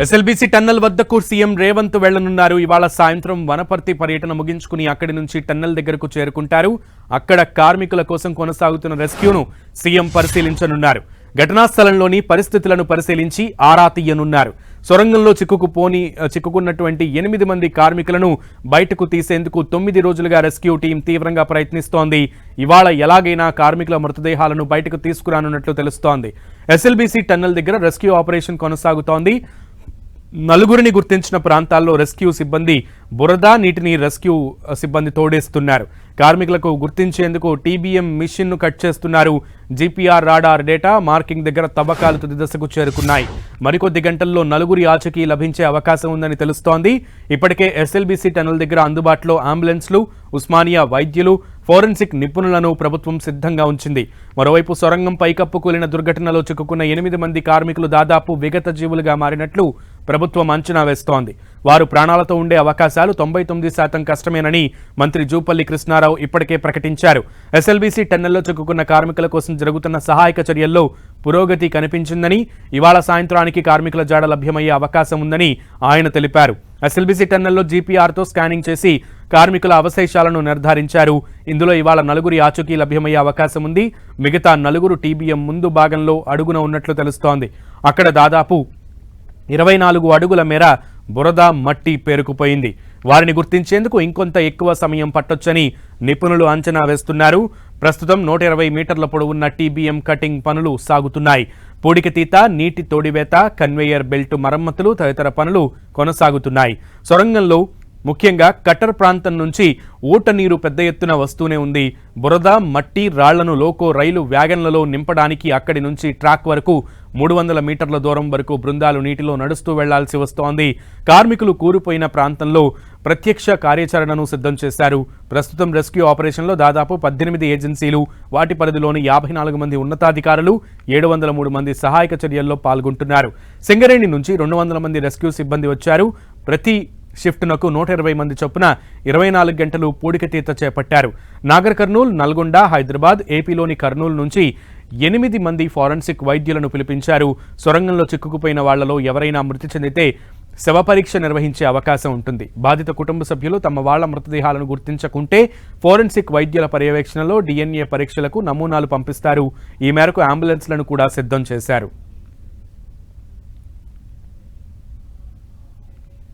SLBC tunnel వద్దకు CM Revanth వెళ్లనున్నారు. ఇవాళ సాయంత్రం వనపర్తి పర్యటన ముగించుకుని అక్కడి నుంచి టన్నల్ దగ్గరకు చేరుకుంటారు. అక్కడ కార్మికుల కోసం కొనసాగుతున్న రెస్క్యూను సీఎం పరిశీలించనున్నారు. ఘటనా స్థలంలోని పరిస్థితులను పరిశీలించి ఆరా తీయనున్నారు. సొరంగంలో చిక్కుకున్నటువంటి 8 మంది కార్మికులను బయటకు తీసేందుకు 9 రోజులుగా రెస్క్యూ టీం తీవ్రంగా ప్రయత్నిస్తోంది. ఇవాళ ఎలాగైనా కార్మికుల మృతదేహాలను బయటకు తీసుకురానున్నట్లు తెలుస్తోంది. ఎస్ఎల్బీసీ టన్నల్ దగ్గర రెస్క్యూ ఆపరేషన్ కొనసాగుతోంది. నలుగురిని గుర్తించిన ప్రాంతాల్లో రెస్క్యూ సిబ్బంది బురద నీటిని రెస్క్యూ సిబ్బంది తోడేస్తున్నారు. కార్మికులకు గుర్తించేందుకు టీబీఎం మిషన్ను కట్ చేస్తున్నారు. జీపీఆర్ రాడార్ డేటా మార్కింగ్ దగ్గర తవ్వకాలు తుది దశకు చేరుకున్నాయి. మరికొద్ది గంటల్లో నలుగురి ఆచూకీ లభించే అవకాశం ఉందని తెలుస్తోంది. ఇప్పటికే ఎస్ఎల్బీసీ టన్నల్ దగ్గర అందుబాటులో అంబులెన్స్లు, ఉస్మానియా వైద్యులు, ఫోరెన్సిక్ నిపుణులను ప్రభుత్వం సిద్ధంగా ఉంచింది. మరోవైపు సొరంగం పైకప్పు కూలిన దుర్ఘటనలో చిక్కుకున్న 8 మంది కార్మికులు దాదాపు విగత జీవులుగా మారినట్లు ప్రభుత్వం అంచనా వేస్తోంది. వారు ప్రాణాలతో ఉండే అవకాశాలు 99% కష్టమేనని మంత్రి జూపల్లి కృష్ణారావు ఇప్పటికే ప్రకటించారు. ఎస్ఎల్బీసీ టన్నెల్లో చిక్కుకున్న కార్మికుల కోసం జరుగుతున్న సహాయక చర్యల్లో పురోగతి కనిపించిందని, ఇవాళ సాయంత్రానికి కార్మికుల జాడ లభ్యమయ్యే అవకాశం ఉందని ఆయన తెలిపారు. ఎస్ఎల్బీసీ టన్నెల్లో జీపీఆర్తో స్కానింగ్ చేసి కార్మికుల అవశేషాలను నిర్ధారించారు. ఇందులో ఇవాళ నలుగురి ఆచూకీ లభ్యమయ్యే అవకాశం ఉంది. మిగతా నలుగురు టీబీఎం ముందు భాగంలో అడుగున ఉన్నట్లు తెలుస్తోంది. అక్కడ దాదాపు 24 అడుగుల మేర బురద, మట్టి పేరుకుపోయింది. వారిని గుర్తించేందుకు ఇంకొంత ఎక్కువ సమయం పట్టొచ్చని నిపుణులు అంచనా వేస్తున్నారు. ప్రస్తుతం 120 మీటర్ల పొడవున్న టీబీఎం కటింగ్ పనులు సాగుతున్నాయి. పూడికతీత, నీటి తోడివేత, కన్వేయర్ బెల్ట్ మరమ్మతులు తదితర పనులు కొనసాగుతున్నాయి. సొరంగంలో ముఖ్యంగా కట్టర్ ప్రాంతం నుంచి ఊట నీరు పెద్ద ఎత్తున వస్తూనే ఉంది. బురద, మట్టి, రాళ్లను లోకో రైలు వ్యాగన్లలో నింపడానికి అక్కడి నుంచి ట్రాక్ వరకు 300 మీటర్ల దూరం వరకు బృందాలు నీటిలో నడుస్తూ వెళ్లాల్సి వస్తోంది. కార్మికులు కూరుపోయిన ప్రాంతంలో ప్రత్యక్ష కార్యాచరణను సిద్ధం చేశారు. ప్రస్తుతం రెస్క్యూ ఆపరేషన్లో దాదాపు 18 ఏజెన్సీలు, వాటి పరిధిలోని 54 మంది ఉన్నతాధికారులు, 703 మంది సహాయక చర్యల్లో పాల్గొంటున్నారు. సింగరేణి నుంచి 200 మంది రెస్క్యూ సిబ్బంది వచ్చారు. ప్రతి షిఫ్ట్నకు 120 మంది చొప్పున 24 గంటలు పూడికతీత చేపట్టారు. నాగర్ కర్నూల్, నల్గొండ, హైదరాబాద్, ఏపీలోని కర్నూలు నుంచి 8 మంది ఫోరెన్సిక్ వైద్యులను పిలిపించారు. సొరంగంలో చిక్కుకుపోయిన వాళ్లలో ఎవరైనా మృతి చెందితే శవ పరీక్ష నిర్వహించే అవకాశం ఉంటుంది. బాధిత కుటుంబ సభ్యులు తమ వాళ్ల మృతదేహాలను గుర్తించకుంటే ఫోరెన్సిక్ వైద్యుల పర్యవేక్షణలో DNA పరీక్షలకు నమూనాలు పంపిస్తారు. ఈ మేరకు అంబులెన్స్లను కూడా సిద్ధం చేశారు.